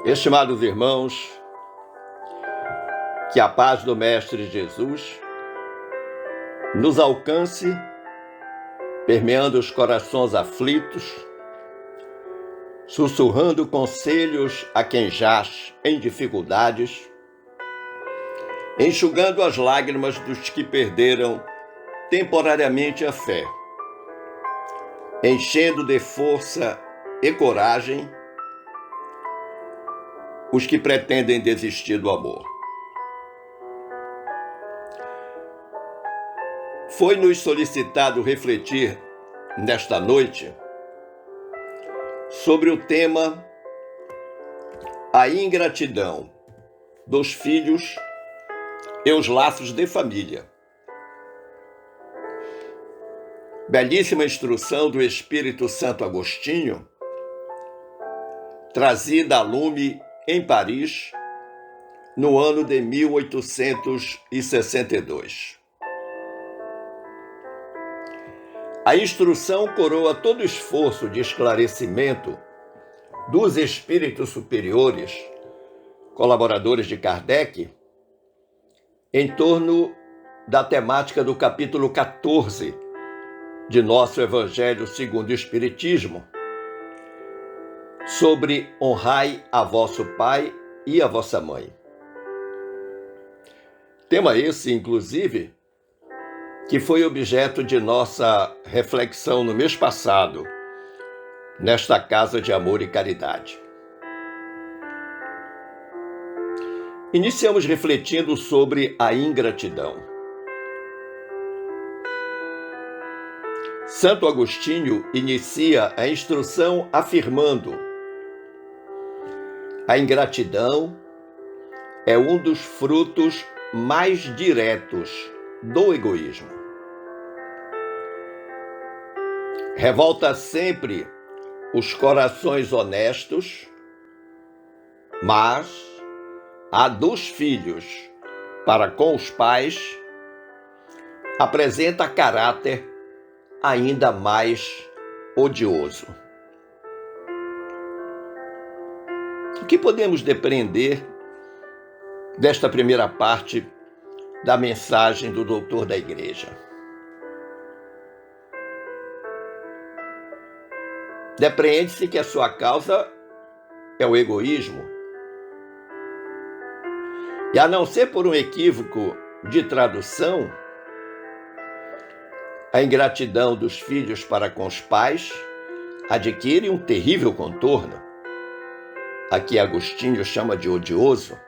Estimados irmãos, que a paz do Mestre Jesus nos alcance, permeando os corações aflitos, sussurrando conselhos a quem jaz em dificuldades, enxugando as lágrimas dos que perderam temporariamente a fé, enchendo de força e coragem os que pretendem desistir do amor. Foi-nos solicitado refletir nesta noite sobre o tema a ingratidão dos filhos e os laços de família. Belíssima instrução do Espírito Santo Agostinho, trazida a lume em Paris, no ano de 1862. A instrução coroa todo esforço de esclarecimento dos espíritos superiores, colaboradores de Kardec, em torno da temática do capítulo 14 de nosso Evangelho segundo o Espiritismo, sobre honrai a vosso pai e a vossa mãe. Tema esse, inclusive, que foi objeto de nossa reflexão no mês passado, nesta Casa de Amor e Caridade. Iniciamos refletindo sobre a ingratidão. Santo Agostinho inicia a instrução afirmando: a ingratidão é um dos frutos mais diretos do egoísmo. Revolta sempre os corações honestos, mas a dos filhos para com os pais apresenta caráter ainda mais odioso. O que podemos depreender desta primeira parte da mensagem do doutor da Igreja? Depreende-se que a sua causa é o egoísmo. E a não ser por um equívoco de tradução, a ingratidão dos filhos para com os pais adquire um terrível contorno. Aqui Agostinho chama de odioso.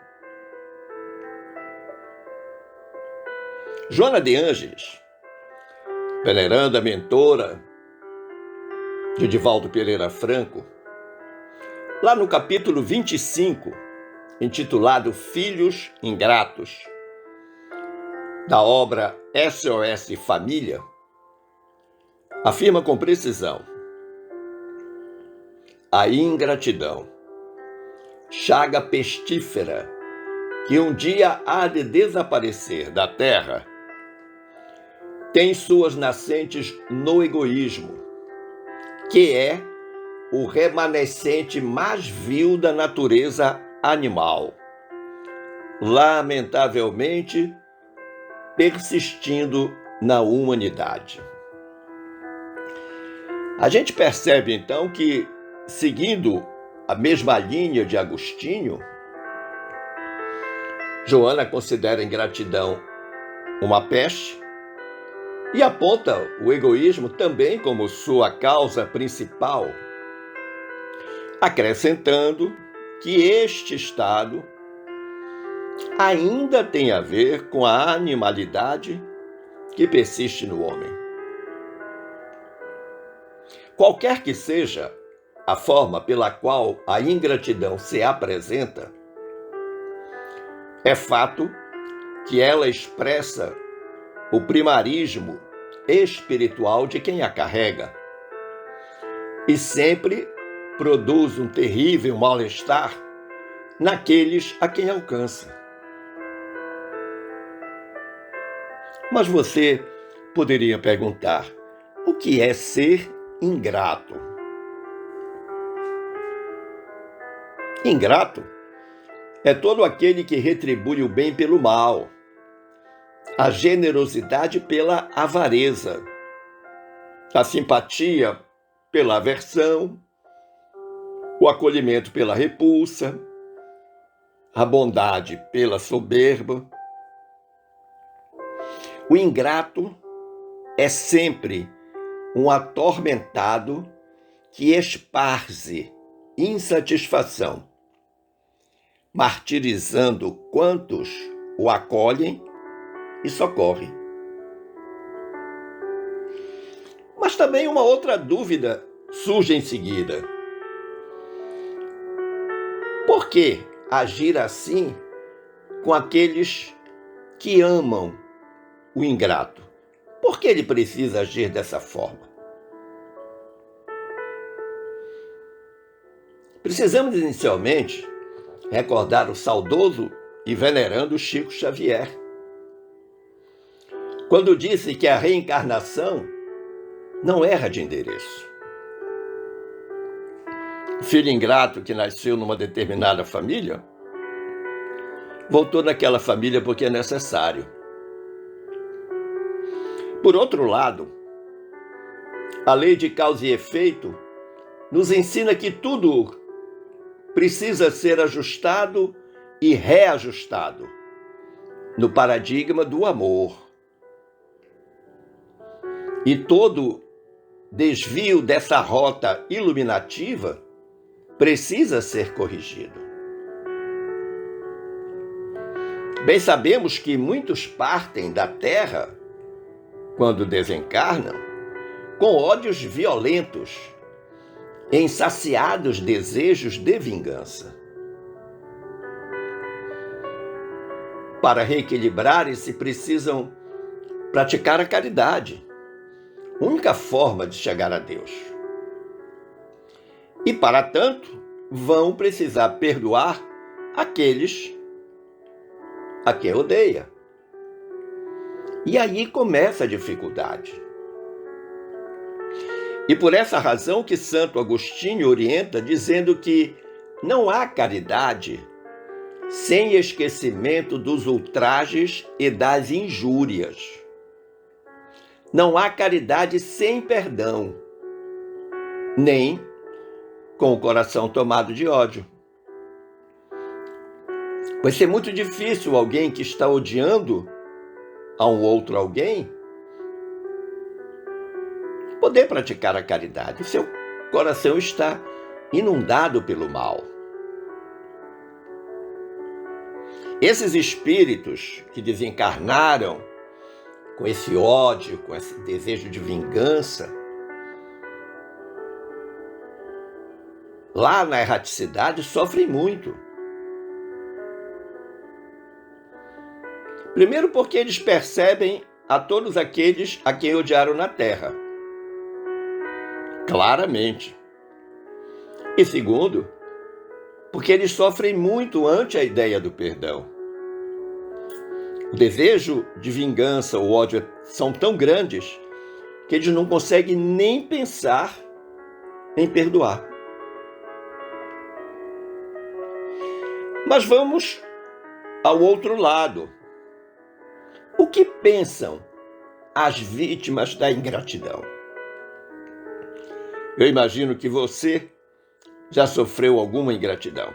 Joana de Ângeles, veneranda mentora de Divaldo Pereira Franco, lá no capítulo 25, intitulado Filhos Ingratos, da obra SOS Família, afirma com precisão: a ingratidão, chaga pestífera que um dia há de desaparecer da terra, tem suas nascentes no egoísmo, que é o remanescente mais vil da natureza animal, lamentavelmente persistindo na humanidade. A gente percebe então que, seguindo a mesma linha de Agostinho, Joana considera a ingratidão uma peste e aponta o egoísmo também como sua causa principal, acrescentando que este estado ainda tem a ver com a animalidade que persiste no homem. Qualquer que seja a forma pela qual a ingratidão se apresenta, é fato que ela expressa o primarismo espiritual de quem a carrega e sempre produz um terrível mal-estar naqueles a quem alcança. Mas você poderia perguntar: o que é ser ingrato? Ingrato é todo aquele que retribui o bem pelo mal, a generosidade pela avareza, a simpatia pela aversão, o acolhimento pela repulsa, a bondade pela soberba. O ingrato é sempre um atormentado que esparze insatisfação, martirizando quantos o acolhem e socorrem. Mas também uma outra dúvida surge em seguida. Por que agir assim com aqueles que amam o ingrato? Por que ele precisa agir dessa forma? Precisamos inicialmente recordar o saudoso e venerando Chico Xavier, quando disse que a reencarnação não erra de endereço. O filho ingrato que nasceu numa determinada família voltou naquela família porque é necessário. Por outro lado, a lei de causa e efeito nos ensina que tudo precisa ser ajustado e reajustado no paradigma do amor. E todo desvio dessa rota iluminativa precisa ser corrigido. Bem sabemos que muitos partem da Terra, quando desencarnam, com ódios violentos, insaciados desejos de vingança. Para reequilibrarem-se, precisam praticar a caridade, única forma de chegar a Deus. E, para tanto, vão precisar perdoar aqueles a quem odeia. E aí começa a dificuldade. E por essa razão que Santo Agostinho orienta, dizendo que não há caridade sem esquecimento dos ultrajes e das injúrias. Não há caridade sem perdão, nem com o coração tomado de ódio. Vai ser muito difícil alguém que está odiando a um outro alguém poder praticar a caridade. O seu coração está inundado pelo mal. Esses espíritos que desencarnaram com esse ódio, com esse desejo de vingança, lá na erraticidade sofrem muito. Primeiro porque eles percebem a todos aqueles a quem odiaram na Terra, claramente. E segundo, porque eles sofrem muito ante a ideia do perdão. O desejo de vingança, o ódio são tão grandes que eles não conseguem nem pensar em perdoar. Mas vamos ao outro lado. O que pensam as vítimas da ingratidão? Eu imagino que você já sofreu alguma ingratidão.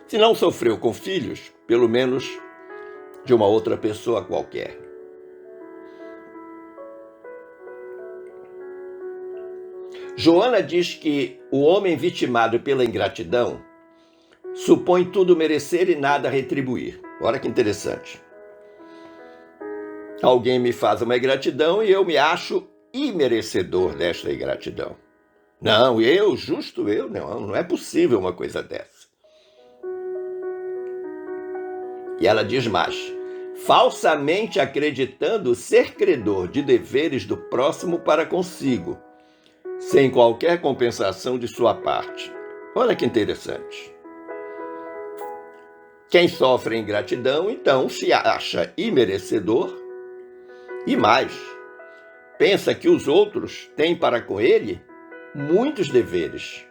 Se não sofreu com filhos, pelo menos de uma outra pessoa qualquer. Joana diz que o homem vitimado pela ingratidão supõe tudo merecer e nada retribuir. Olha que interessante. Alguém me faz uma ingratidão e eu me acho imerecedor desta ingratidão. Não, justo eu, não é possível uma coisa dessa. E ela diz mais: falsamente acreditando ser credor de deveres do próximo para consigo, sem qualquer compensação de sua parte. Olha que interessante. Quem sofre ingratidão, então, se acha imerecedor e mais, pensa que os outros têm para com ele muitos deveres.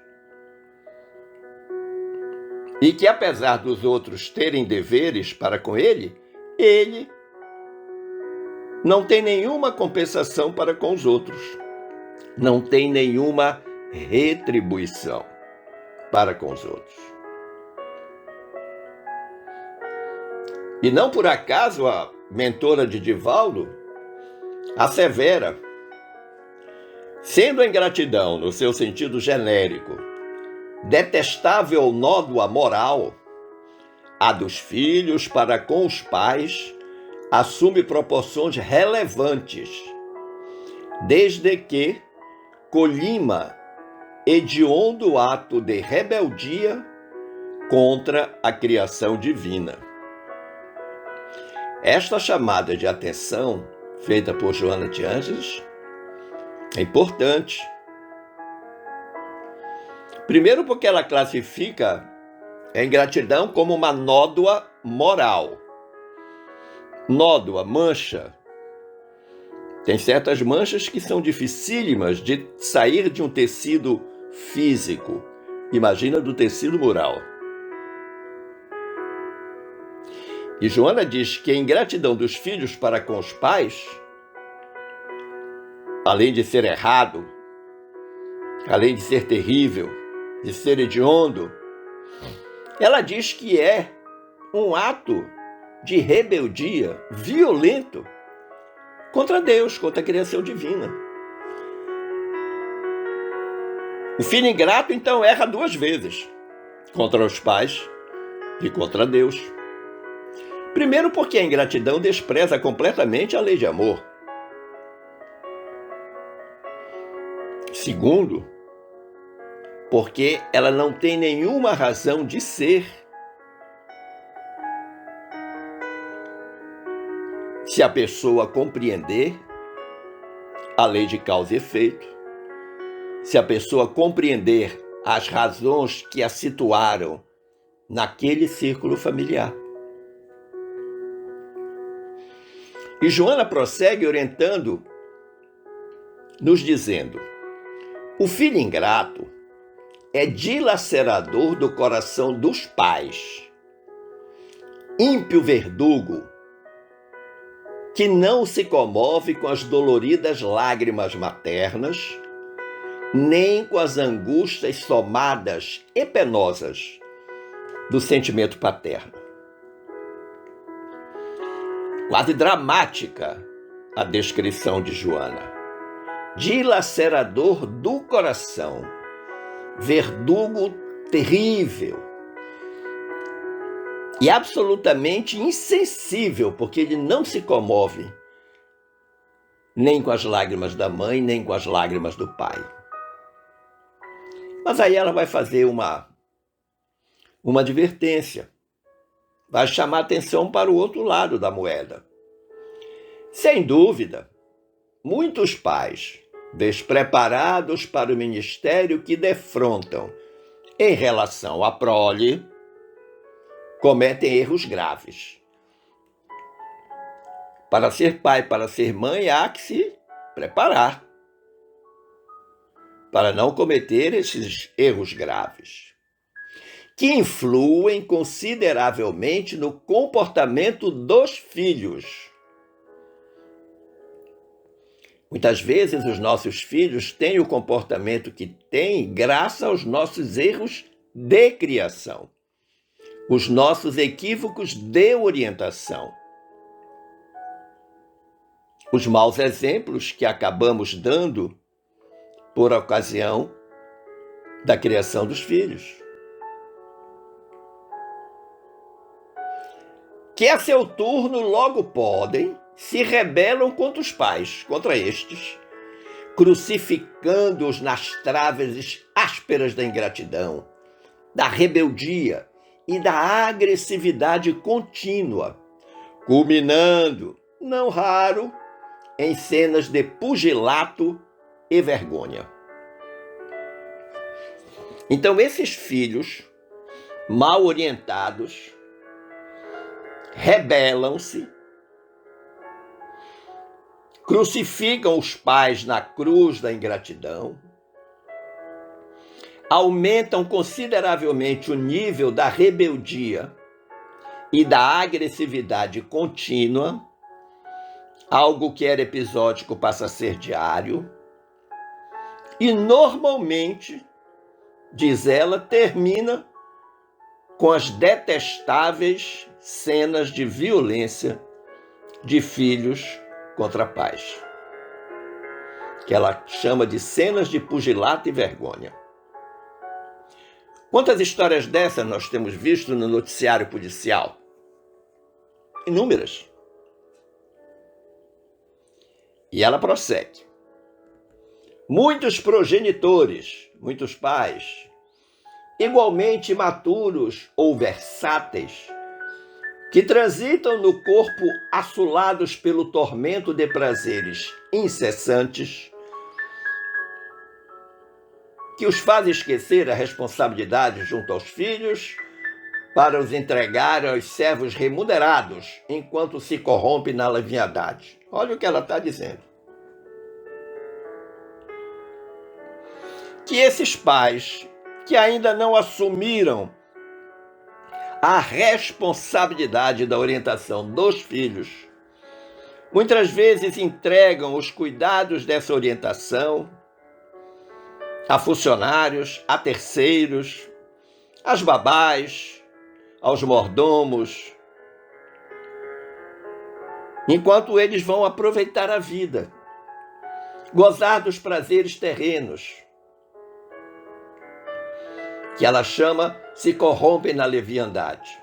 e que, apesar dos outros terem deveres para com ele não tem nenhuma compensação para com os outros, não tem nenhuma retribuição para com os outros. E não por acaso a mentora de Divaldo assevera: sendo a ingratidão, no seu sentido genérico, detestável nódoa moral, a dos filhos para com os pais assume proporções relevantes, desde que colima hediondo ato de rebeldia contra a criação divina. Esta chamada de atenção, feita por Joana de Ângeles, é importante. Primeiro porque ela classifica a ingratidão como uma nódoa moral. Nódoa, mancha. Tem certas manchas que são dificílimas de sair de um tecido físico. Imagina do tecido moral. E Joana diz que a ingratidão dos filhos para com os pais, além de ser errado, além de ser terrível, de ser hediondo, ela diz que é um ato de rebeldia violento contra Deus, contra a criação divina. O filho ingrato, então, erra duas vezes, contra os pais e contra Deus. Primeiro, porque a ingratidão despreza completamente a lei de amor. Segundo, porque ela não tem nenhuma razão de ser. Se a pessoa compreender a lei de causa e efeito, se a pessoa compreender as razões que a situaram naquele círculo familiar. E Joana prossegue orientando, nos dizendo: o filho ingrato é dilacerador do coração dos pais, ímpio verdugo, que não se comove com as doloridas lágrimas maternas, nem com as angústias somadas e penosas do sentimento paterno. Quase dramática a descrição de Joana. Dilacerador do coração, verdugo terrível e absolutamente insensível, porque ele não se comove nem com as lágrimas da mãe, nem com as lágrimas do pai. Mas aí ela vai fazer uma advertência, vai chamar atenção para o outro lado da moeda. Sem dúvida, muitos pais, despreparados para o ministério que defrontam em relação à prole, cometem erros graves. Para ser pai, para ser mãe, há que se preparar para não cometer esses erros graves, que influem consideravelmente no comportamento dos filhos. Muitas vezes os nossos filhos têm o comportamento que têm graças aos nossos erros de criação, os nossos equívocos de orientação, os maus exemplos que acabamos dando por ocasião da criação dos filhos, que a seu turno logo podem se rebelam contra os pais, contra estes, crucificando-os nas traves ásperas da ingratidão, da rebeldia e da agressividade contínua, culminando, não raro, em cenas de pugilato e vergonha. Então, esses filhos mal orientados rebelam-se, crucificam os pais na cruz da ingratidão, aumentam consideravelmente o nível da rebeldia e da agressividade contínua. Algo que era episódico passa a ser diário. E normalmente, diz ela, termina com as detestáveis cenas de violência de filhos contra pais, que ela chama de cenas de pugilato e vergonha. Quantas histórias dessas nós temos visto no noticiário policial? Inúmeras. E ela prossegue. Muitos progenitores, muitos pais, igualmente maturos ou versáteis, que transitam no corpo assolados pelo tormento de prazeres incessantes, que os faz esquecer a responsabilidade junto aos filhos para os entregar aos servos remunerados enquanto se corrompe na leviandade. Olha o que ela está dizendo. Que esses pais que ainda não assumiram a responsabilidade da orientação dos filhos, muitas vezes entregam os cuidados dessa orientação a funcionários, a terceiros, às babás, aos mordomos, enquanto eles vão aproveitar a vida, gozar dos prazeres terrenos, que ela chama se corrompem na leviandade.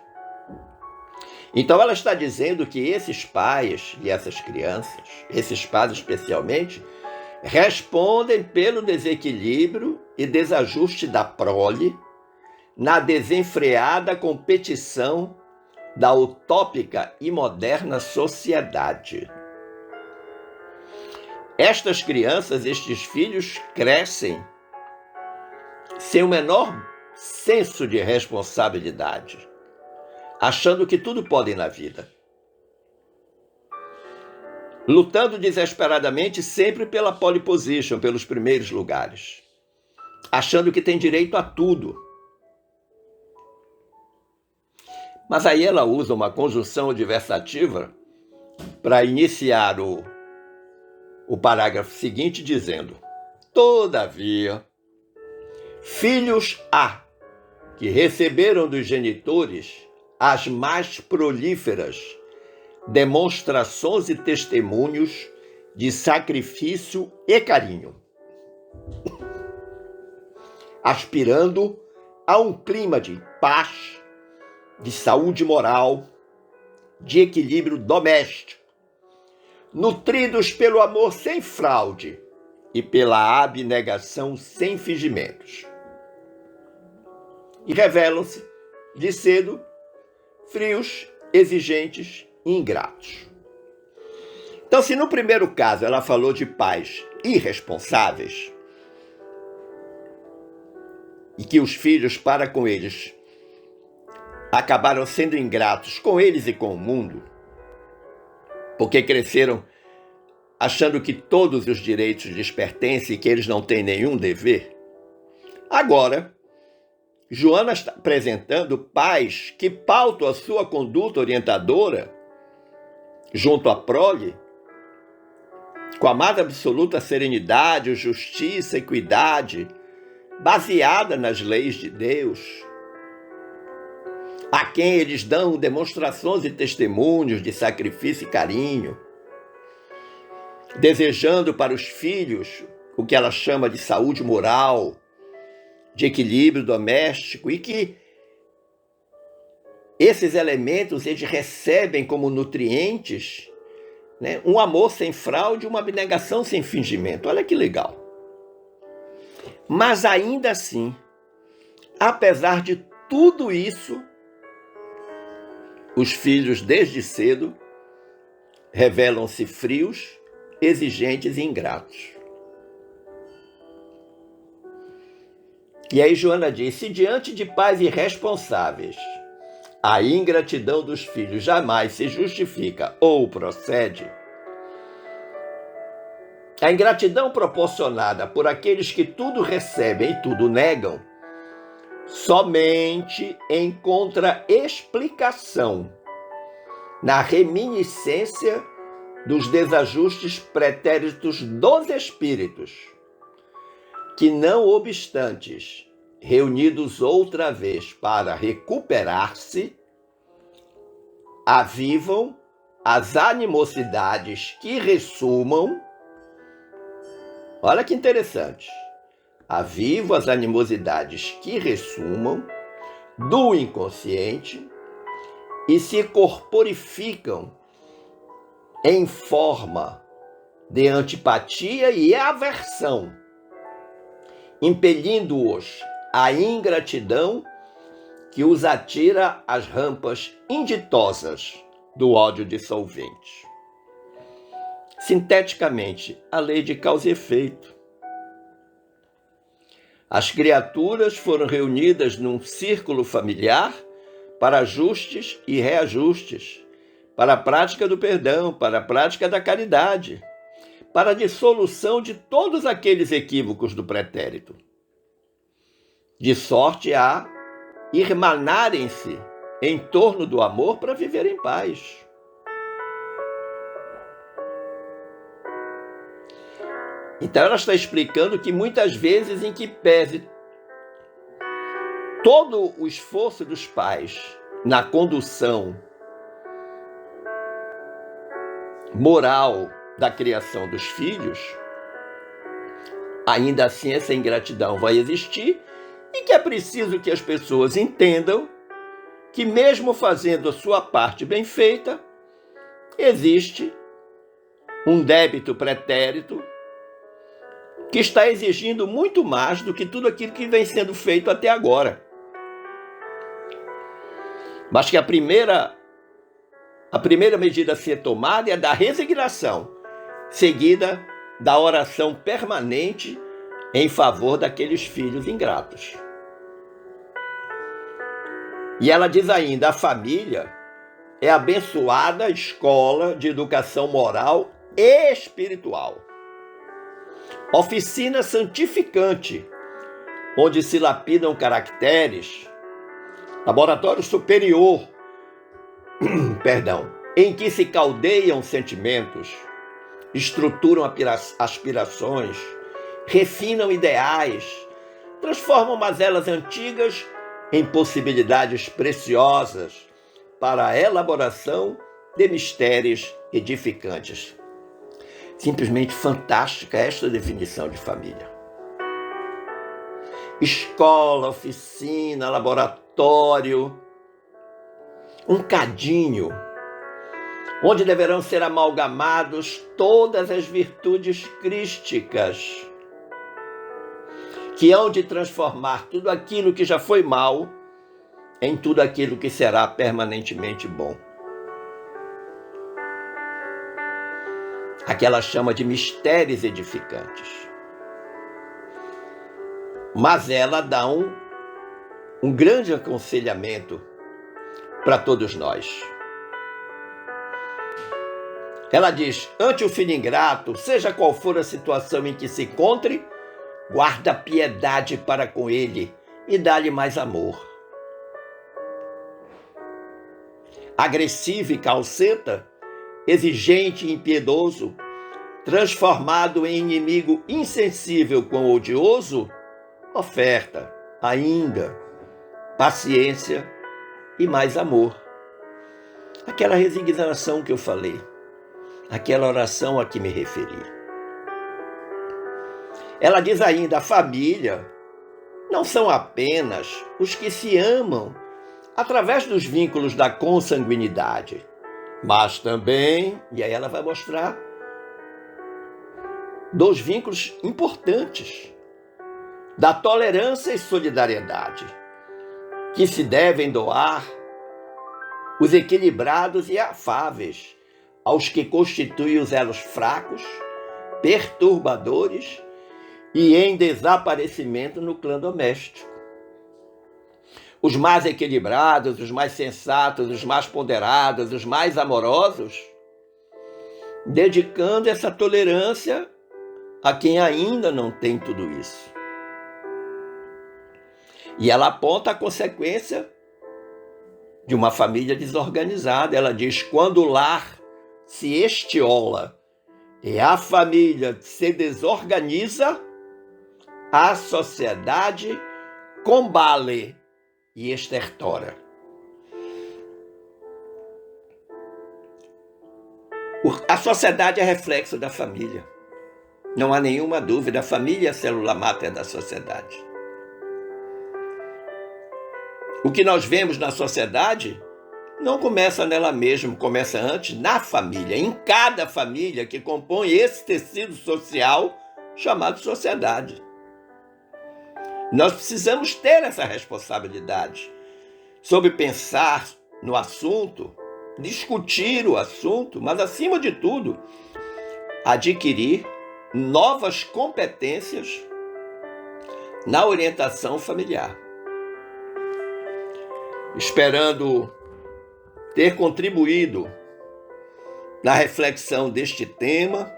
Então ela está dizendo que esses pais e essas crianças, esses pais especialmente, respondem pelo desequilíbrio e desajuste da prole na desenfreada competição da utópica e moderna sociedade. Estas crianças, estes filhos, crescem sem o menor senso de responsabilidade, achando que tudo podem na vida, lutando desesperadamente sempre pela pole position, pelos primeiros lugares, achando que tem direito a tudo. Mas aí ela usa uma conjunção adversativa para iniciar o parágrafo seguinte dizendo: todavia, filhos há que receberam dos genitores as mais prolíferas demonstrações e testemunhos de sacrifício e carinho, aspirando a um clima de paz, de saúde moral, de equilíbrio doméstico, nutridos pelo amor sem fraude e pela abnegação sem fingimentos. E revelam-se, de cedo, frios, exigentes e ingratos. Então, se no primeiro caso ela falou de pais irresponsáveis e que os filhos, para com eles, acabaram sendo ingratos com eles e com o mundo, porque cresceram achando que todos os direitos lhes pertencem e que eles não têm nenhum dever. Agora, Joana está apresentando pais que pautam a sua conduta orientadora junto à prole com a mais absoluta serenidade, justiça e equidade, baseada nas leis de Deus, a quem eles dão demonstrações e testemunhos de sacrifício e carinho, desejando para os filhos o que ela chama de saúde moral, de equilíbrio doméstico, e que esses elementos eles recebem como nutrientes, né, um amor sem fraude, uma abnegação sem fingimento. Olha que legal. Mas ainda assim, apesar de tudo isso, os filhos desde cedo revelam-se frios, exigentes e ingratos. E aí Joana diz: se diante de pais irresponsáveis a ingratidão dos filhos jamais se justifica ou procede, a ingratidão proporcionada por aqueles que tudo recebem e tudo negam somente encontra explicação na reminiscência dos desajustes pretéritos dos espíritos, que, não obstantes, reunidos outra vez para recuperar-se, avivam as animosidades que ressumam. Olha que interessante. Avivam as animosidades que ressumam do inconsciente e se corporificam em forma de antipatia e aversão, impelindo-os à ingratidão que os atira às rampas inditosas do ódio dissolvente. Sinteticamente, a lei de causa e efeito. As criaturas foram reunidas num círculo familiar para ajustes e reajustes, para a prática do perdão, para a prática da caridade, para a dissolução de todos aqueles equívocos do pretérito, de sorte a irmanarem-se em torno do amor para viver em paz. Então ela está explicando que muitas vezes, em que pese todo o esforço dos pais na condução moral da criação dos filhos, ainda assim essa ingratidão vai existir e que é preciso que as pessoas entendam que, mesmo fazendo a sua parte bem feita, existe um débito pretérito que está exigindo muito mais do que tudo aquilo que vem sendo feito até agora. Mas que a primeira medida a ser tomada é a da resignação, seguida da oração permanente em favor daqueles filhos ingratos. E ela diz ainda: a família é a abençoada escola de educação moral e espiritual, oficina santificante, onde se lapidam caracteres, laboratório superior, em que se caldeiam sentimentos, estruturam aspirações, refinam ideais, transformam mazelas antigas em possibilidades preciosas para a elaboração de mistérios edificantes. Simplesmente fantástica esta definição de família. Escola, oficina, laboratório, um cadinho, onde deverão ser amalgamados todas as virtudes crísticas, que hão de transformar tudo aquilo que já foi mal em tudo aquilo que será permanentemente bom. Aquela chama de mistérios edificantes. Mas ela dá um grande aconselhamento para todos nós. Ela diz: ante o filho ingrato, seja qual for a situação em que se encontre, guarda piedade para com ele e dá-lhe mais amor. Agressivo e calceta, exigente e impiedoso, transformado em inimigo insensível com odioso, oferta ainda paciência e mais amor. Aquela resignação que eu falei, aquela oração a que me referi. Ela diz ainda: a família não são apenas os que se amam através dos vínculos da consanguinidade, mas também, e aí ela vai mostrar, dos vínculos importantes da tolerância e solidariedade, que se devem doar os equilibrados e afáveis aos que constituem os elos fracos, perturbadores e em desaparecimento no clã doméstico. Os mais equilibrados, os mais sensatos, os mais ponderados, os mais amorosos, dedicando essa tolerância a quem ainda não tem tudo isso. E ela aponta a consequência de uma família desorganizada. Ela diz: quando o lar se estiola e a família se desorganiza, a sociedade combale e estertora. A sociedade é reflexo da família. Não há nenhuma dúvida, a família é a célula máter da sociedade. O que nós vemos na sociedade não começa nela mesma, começa antes na família, em cada família que compõe esse tecido social chamado sociedade. Nós precisamos ter essa responsabilidade sobre pensar no assunto, discutir o assunto, mas, acima de tudo, adquirir novas competências na orientação familiar. Esperando ter contribuído na reflexão deste tema,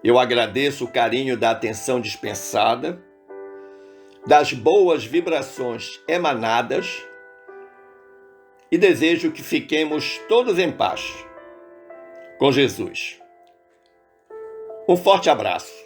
eu agradeço o carinho da atenção dispensada, das boas vibrações emanadas e desejo que fiquemos todos em paz com Jesus. Um forte abraço.